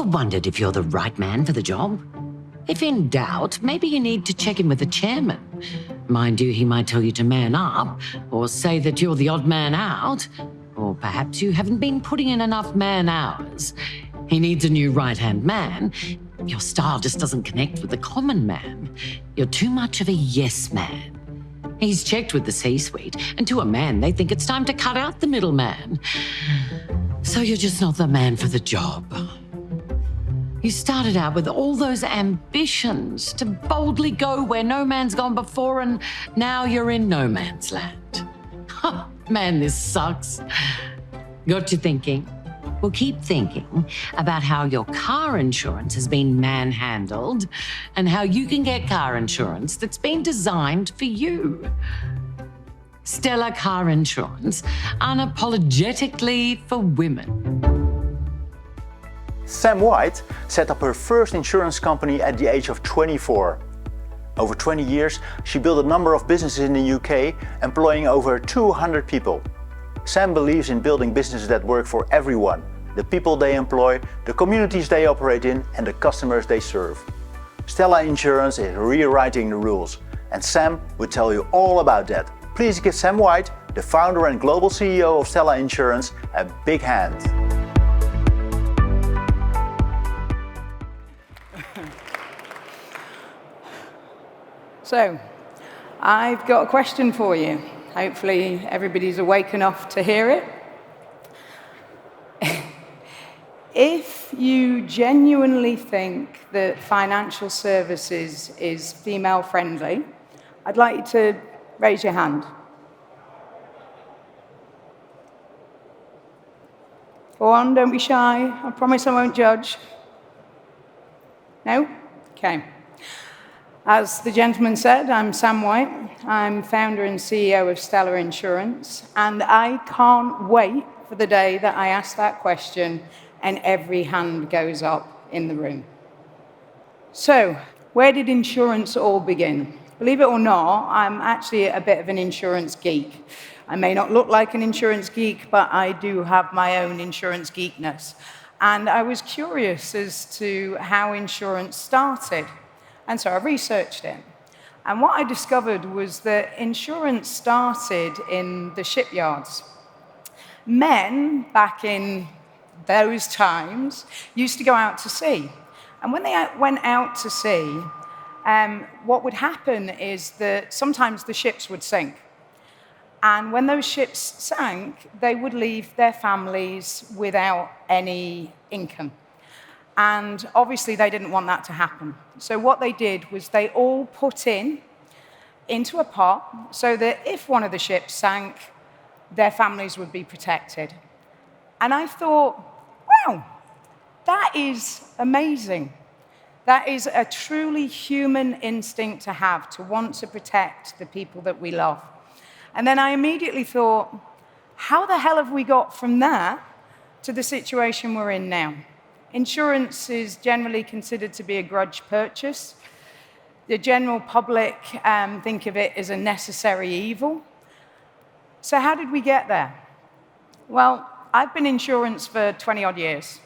Ever wondered if you're the right man for the job? If in doubt, maybe you need to check in with the chairman. Mind you, he might tell you to man up, or say that you're the odd man out, or perhaps you haven't been putting in enough man hours. He needs a new right-hand man. Your style just doesn't connect with the common man. You're too much of a yes man. He's checked with the C-suite, and to a man, they think it's time to cut out the middleman. So you're just not the man for the job. You started out with all those ambitions to boldly go where no man's gone before, and now you're in no man's land. Man, this sucks. Got you thinking? Well, keep thinking about how your car insurance has been manhandled and how you can get car insurance that's been designed for you. Stella Car Insurance, unapologetically for women. Sam White set up her first insurance company at the age of 24. Over 20 years, she built a number of businesses in the UK, employing over 200 people. Sam believes in building businesses that work for everyone, the people they employ, the communities they operate in, and the customers they serve. Stella Insurance is rewriting the rules, and Sam will tell you all about that. Please give Sam White, the founder and global CEO of Stella Insurance, a big hand. So, I've got a question for you. Hopefully everybody's awake enough to hear it. If you genuinely think that financial services is female friendly, I'd like you to raise your hand. Go on, don't be shy. I promise I won't judge. No? Okay. As the gentleman said, I'm Sam White. I'm founder and CEO of Stella Insurance, and I can't wait for the day that I ask that question and every hand goes up in the room. So, where did insurance all begin? Believe it or not, I'm actually a bit of an insurance geek. I may not look like an insurance geek, but I do have my own insurance geekness. And I was curious as to how insurance started. And so I researched it. And what I discovered was that insurance started in the shipyards. Men, back in those times, used to go out to sea. And when they went out to sea, what would happen is that sometimes the ships would sink. And when those ships sank, they would leave their families without any income. And obviously they didn't want that to happen. So what they did was they all put into a pot so that if one of the ships sank, their families would be protected. And I thought, wow, that is amazing. That is a truly human instinct to have, to want to protect the people that we love. And then I immediately thought, how the hell have we got from that to the situation we're in now? Insurance is generally considered to be a grudge purchase. The general public think of it as a necessary evil. So how did we get there? Well, I've been in insurance for 20-odd years.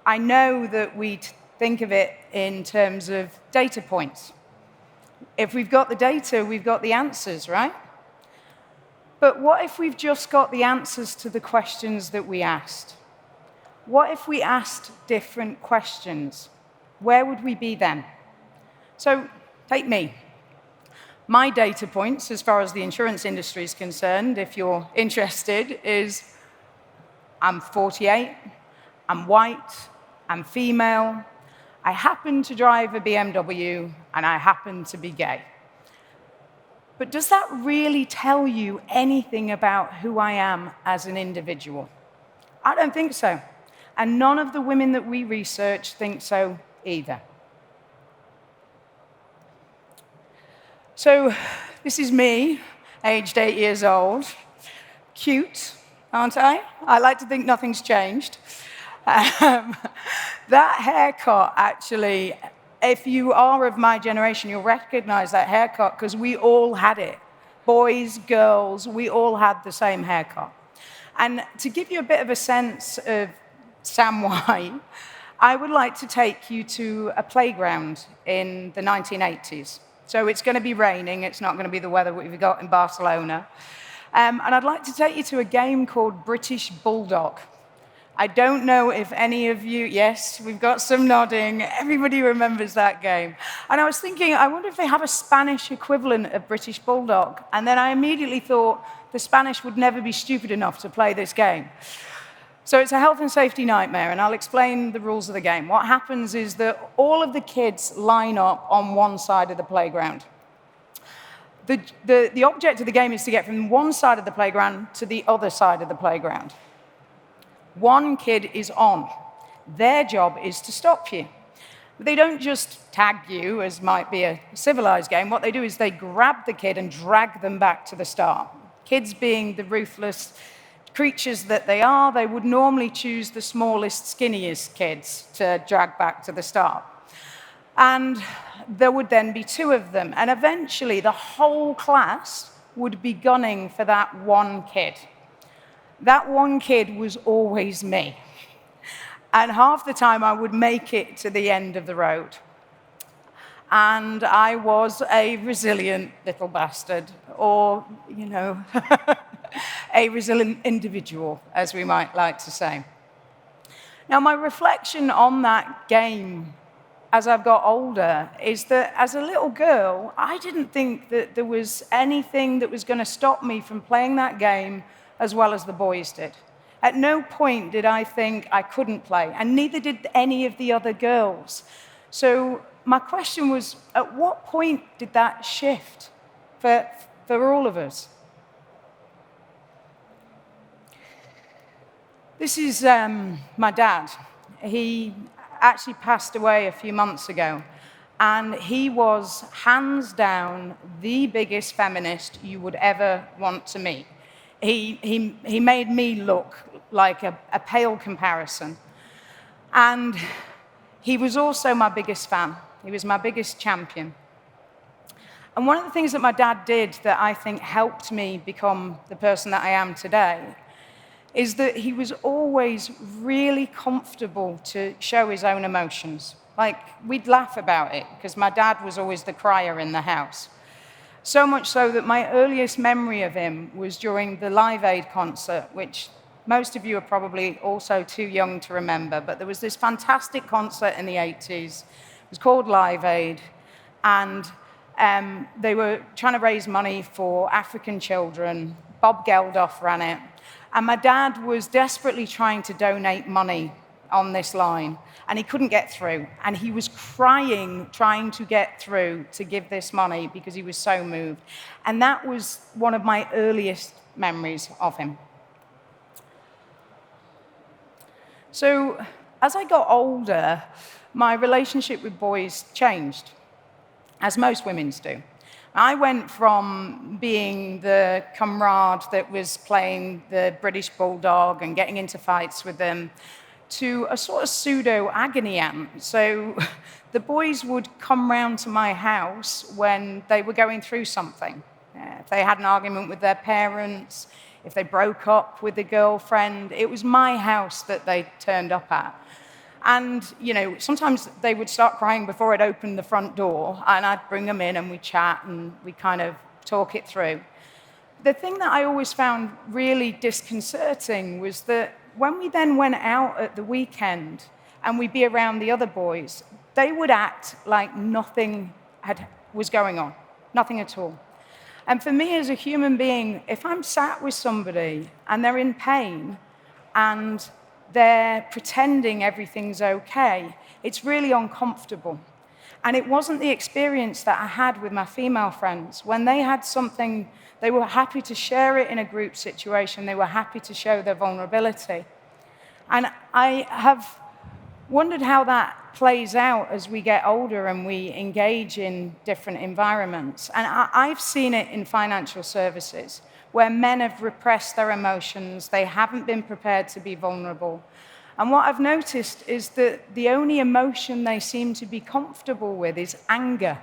I know that we think of it in terms of data points. If we've got the data, we've got the answers, right? But what if we've just got the answers to the questions that we asked? What if we asked different questions? Where would we be then? So, take me. My data points, as far as the insurance industry is concerned, if you're interested, is I'm 48, I'm white, I'm female, I happen to drive a BMW, and I happen to be gay. But does that really tell you anything about who I am as an individual? I don't think so. And none of the women that we research think so either. So this is me, aged 8 years old. Cute, aren't I? I like to think nothing's changed. That haircut, actually, if you are of my generation, you'll recognize that haircut because we all had it. Boys, girls, we all had the same haircut. And to give you a bit of a sense of Sam White, I would like to take you to a playground in the 1980s. So it's going to be raining. It's not going to be the weather we've got in Barcelona. And I'd like to take you to a game called British Bulldog. I don't know if any of you, yes, we've got some nodding. Everybody remembers that game. And I was thinking, I wonder if they have a Spanish equivalent of British Bulldog. And then I immediately thought the Spanish would never be stupid enough to play this game. So it's a health and safety nightmare, and I'll explain the rules of the game. What happens is that all of the kids line up on one side of the playground. The object of the game is to get from one side of the playground to the other side of the playground. One kid is on. Their job is to stop you. But they don't just tag you, as might be a civilized game. What they do is they grab the kid and drag them back to the start. Kids, being the ruthless creatures that they are, they would normally choose the smallest, skinniest kids to drag back to the start. And there would then be two of them. And eventually, the whole class would be gunning for that one kid. That one kid was always me. And half the time, I would make it to the end of the road. And I was a resilient little bastard, or, a resilient individual, as we might like to say. Now, my reflection on that game as I've got older is that as a little girl, I didn't think that there was anything that was going to stop me from playing that game as well as the boys did. At no point did I think I couldn't play, and neither did any of the other girls. So my question was, at what point did that shift for all of us? This is my dad. He actually passed away a few months ago, and he was hands down the biggest feminist you would ever want to meet. He made me look like a pale comparison. And he was also my biggest fan. He was my biggest champion. And one of the things that my dad did that I think helped me become the person that I am today is that he was always really comfortable to show his own emotions. Like, we'd laugh about it, because my dad was always the crier in the house. So much so that my earliest memory of him was during the Live Aid concert, which most of you are probably also too young to remember, but there was this fantastic concert in the 80s. It was called Live Aid, and they were trying to raise money for African children. Bob Geldof ran it. And my dad was desperately trying to donate money on this line, and he couldn't get through. And he was crying, trying to get through to give this money because he was so moved. And that was one of my earliest memories of him. So as I got older, my relationship with boys changed, as most women's do. I went from being the comrade that was playing the British Bulldog and getting into fights with them to a sort of pseudo-agony aunt. So the boys would come round to my house when they were going through something. If they had an argument with their parents, if they broke up with a girlfriend, it was my house that they turned up at. And, sometimes they would start crying before I'd open the front door, and I'd bring them in and we'd chat and we'd kind of talk it through. The thing that I always found really disconcerting was that when we then went out at the weekend and we'd be around the other boys, they would act like nothing was going on, nothing at all. And for me as a human being, if I'm sat with somebody and they're in pain and they're pretending everything's okay, it's really uncomfortable. And it wasn't the experience that I had with my female friends. When they had something, they were happy to share it in a group situation. They were happy to show their vulnerability. And I have wondered how that plays out as we get older and we engage in different environments. And I've seen it in financial services, where men have repressed their emotions, they haven't been prepared to be vulnerable. And what I've noticed is that the only emotion they seem to be comfortable with is anger.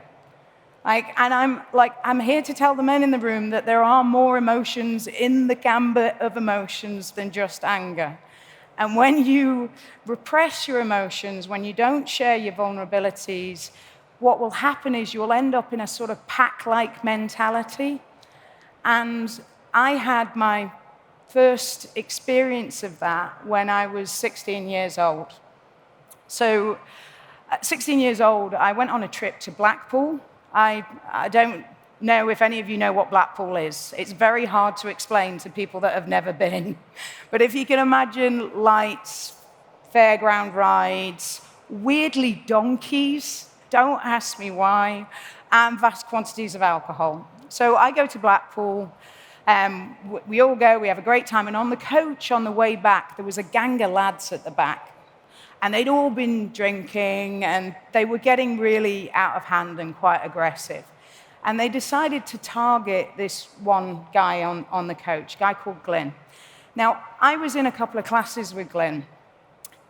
I'm here to tell the men in the room that there are more emotions in the gambit of emotions than just anger. And when you repress your emotions, when you don't share your vulnerabilities, what will happen is you'll end up in a sort of pack-like mentality. And I had my first experience of that when I was 16 years old. So at 16 years old, I went on a trip to Blackpool. I don't know if any of you know what Blackpool is. It's very hard to explain to people that have never been. But if you can imagine lights, fairground rides, weirdly donkeys, don't ask me why, and vast quantities of alcohol. So I go to Blackpool, we all go, we have a great time, and on the coach on the way back, there was a gang of lads at the back. And they'd all been drinking, and they were getting really out of hand and quite aggressive. And they decided to target this one guy on the coach, a guy called Glyn. Now, I was in a couple of classes with Glyn.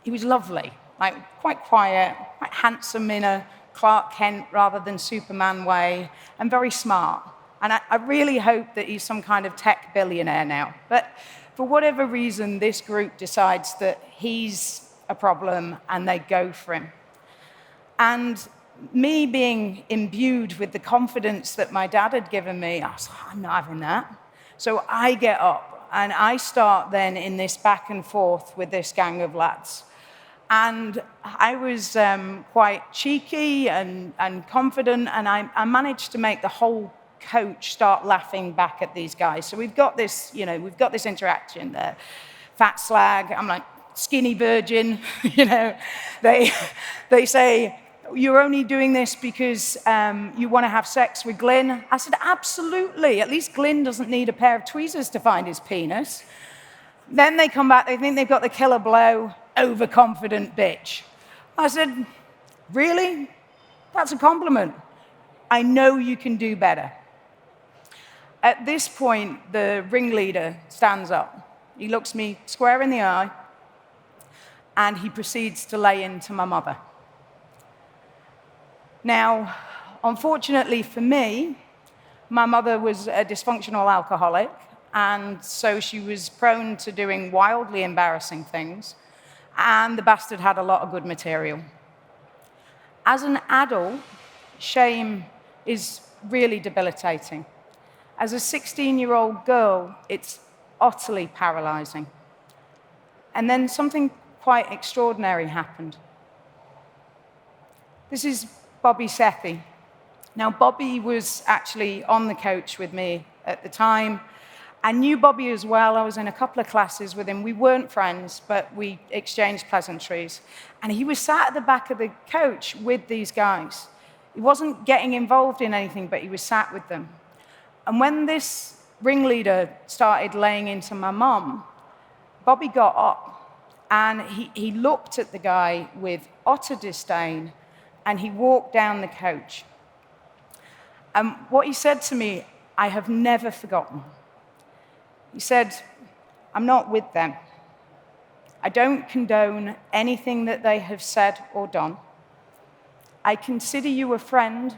He was lovely, like quite quiet, quite handsome in a Clark Kent rather than Superman way, and very smart. And I really hope that he's some kind of tech billionaire now. But for whatever reason, this group decides that he's a problem, and they go for him. And me being imbued with the confidence that my dad had given me, I was like, I'm not having that. So I get up, and I start then in this back and forth with this gang of lads. And I was quite cheeky and confident, and I managed to make the whole coach start laughing back at these guys. So we've got this, we've got this interaction there. Fat slag, I'm like, skinny virgin, they say, you're only doing this because you want to have sex with Glyn. I said, absolutely. At least Glyn doesn't need a pair of tweezers to find his penis. Then they come back, they think they've got the killer blow, overconfident bitch. I said, really? That's a compliment. I know you can do better. At this point, the ringleader stands up. He looks me square in the eye, and he proceeds to lay into my mother. Now, unfortunately for me, my mother was a dysfunctional alcoholic, and so she was prone to doing wildly embarrassing things, and the bastard had a lot of good material. As an adult, shame is really debilitating. As a 16-year-old girl, it's utterly paralyzing. And then something quite extraordinary happened. This is Bobby Sethi. Now, Bobby was actually on the coach with me at the time. I knew Bobby as well. I was in a couple of classes with him. We weren't friends, but we exchanged pleasantries. And he was sat at the back of the coach with these guys. He wasn't getting involved in anything, but he was sat with them. And when this ringleader started laying into my mum, Bobby got up. And he looked at the guy with utter disdain, and he walked down the coach. And what he said to me, I have never forgotten. He said, I'm not with them. I don't condone anything that they have said or done. I consider you a friend,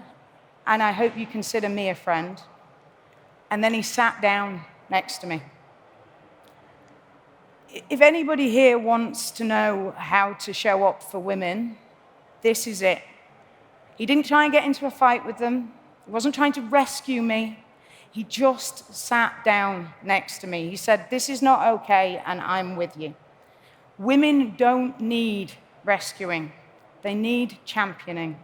and I hope you consider me a friend. And then he sat down next to me. If anybody here wants to know how to show up for women, this is it. He didn't try and get into a fight with them. He wasn't trying to rescue me. He just sat down next to me. He said, this is not okay, and I'm with you. Women don't need rescuing. They need championing.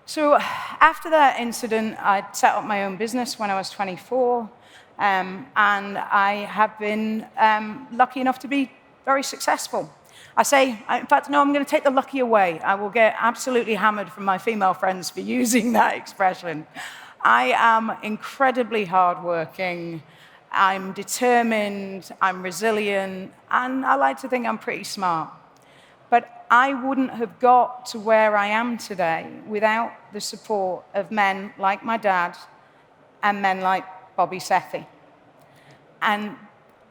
So after that incident, I set up my own business when I was 24. And I have been lucky enough to be very successful. I say, in fact, no, I'm going to take the lucky away. I will get absolutely hammered from my female friends for using that expression. I am incredibly hardworking. I'm determined. I'm resilient. And I like to think I'm pretty smart. But I wouldn't have got to where I am today without the support of men like my dad and men like Bobby Sethi. And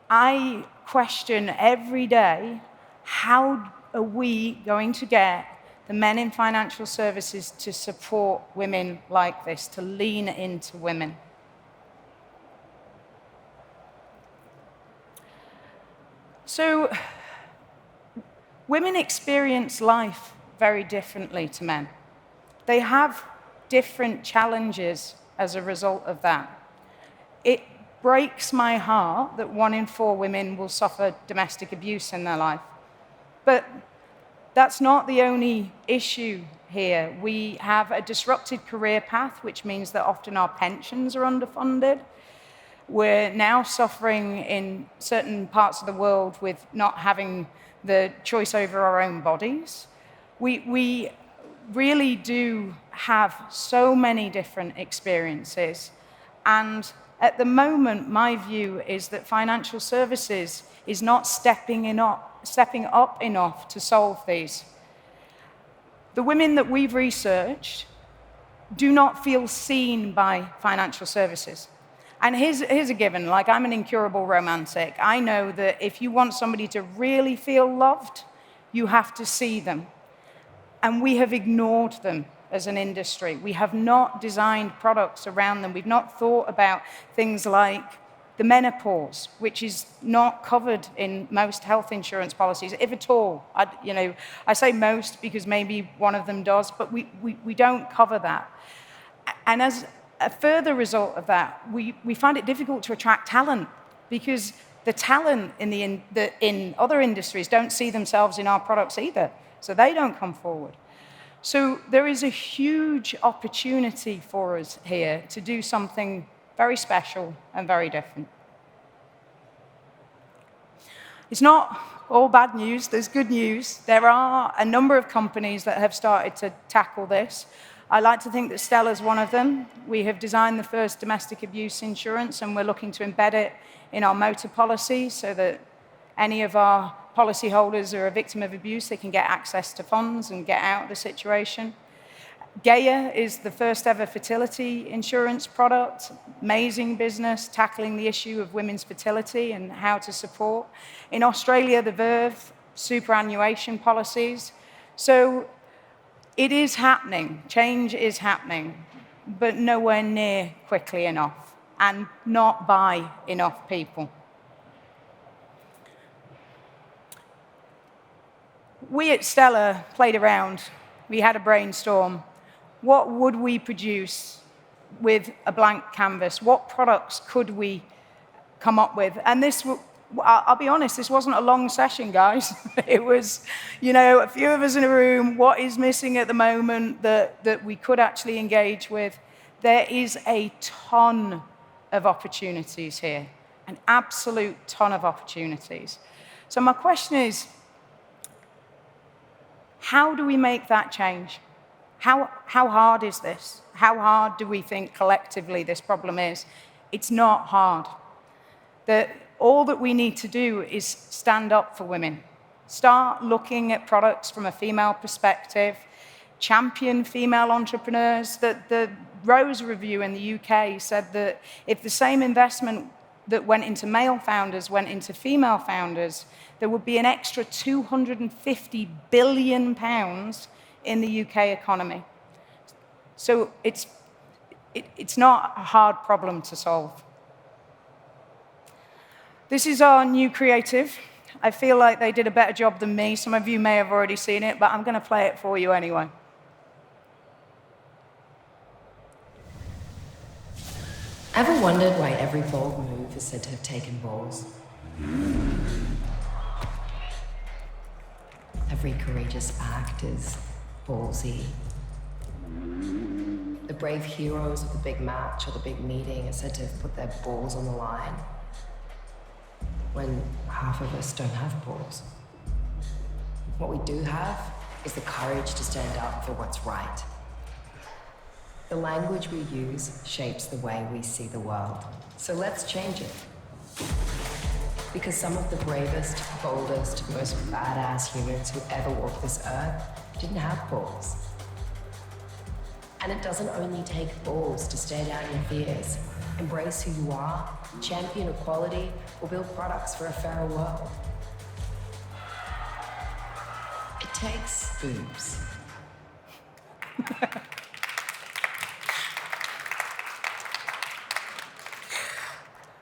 I question every day, how are we going to get the men in financial services to support women like this, to lean into women? So women experience life very differently to men. They have different challenges as a result of that. It breaks my heart that 1 in 4 women will suffer domestic abuse in their life. But that's not the only issue here. We have a disrupted career path, which means that often our pensions are underfunded. We're now suffering in certain parts of the world with not having the choice over our own bodies. We really do have so many different experiences. And at the moment, my view is that financial services is not stepping up enough to solve these. The women that we've researched do not feel seen by financial services. And here's a given, like I'm an incurable romantic. I know that if you want somebody to really feel loved, you have to see them. And we have ignored them as an industry. We have not designed products around them. We've not thought about things like the menopause, which is not covered in most health insurance policies, if at all. I say most because maybe one of them does, but we don't cover that. And as a further result of that, we find it difficult to attract talent because the talent in other industries don't see themselves in our products either, so they don't come forward. So there is a huge opportunity for us here to do something very special and very different. It's not all bad news, there's good news. There are a number of companies that have started to tackle this. I like to think that Stella's one of them. We have designed the first domestic abuse insurance, and we're looking to embed it in our motor policy so that any of our policyholders who are a victim of abuse, they can get access to funds and get out of the situation. Gaia is the first ever fertility insurance product, amazing business, tackling the issue of women's fertility and how to support. In Australia, the Verve superannuation policies. So it is happening, change is happening, but nowhere near quickly enough and not by enough people. We at Stella played around, we had a brainstorm. What would we produce with a blank canvas? What products could we come up with? And this, I'll be honest, this wasn't a long session, guys. It was, a few of us in a room, what is missing at the moment that we could actually engage with? There is a ton of opportunities here, an absolute ton of opportunities. So my question is, how do we make that change? How hard is this? How hard do we think collectively this problem is? It's not hard. All that we need to do is stand up for women. Start looking at products from a female perspective. Champion female entrepreneurs. The Rose Review in the UK said that if the same investment that went into male founders went into female founders, there would be an extra £250 billion in the UK economy. So it's not a hard problem to solve. This is our new creative. I feel like they did a better job than me. Some of you may have already seen it, but I'm going to play it for you anyway. Ever wondered why every bold move is said to have taken balls? Every courageous act is ballsy. The brave heroes of the big match or the big meeting are said to have put their balls on the line, when half of us don't have balls. What we do have is the courage to stand up for what's right. The language we use shapes the way we see the world. So let's change it. Because some of the bravest, boldest, most badass humans who ever walked this earth didn't have balls. And it doesn't only take balls to stare down your fears, embrace who you are, champion equality, or build products for a fairer world. It takes boobs.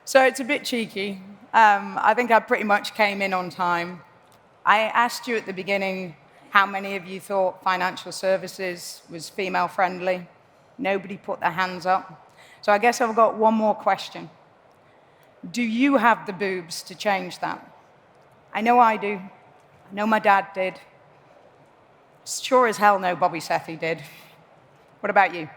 So it's a bit cheeky. I think I pretty much came in on time. I asked you at the beginning how many of you thought financial services was female friendly. Nobody put their hands up. So I guess I've got one more question. Do you have the boobs to change that? I know I do. I know my dad did. Sure as hell no Bobby Sethi did. What about you?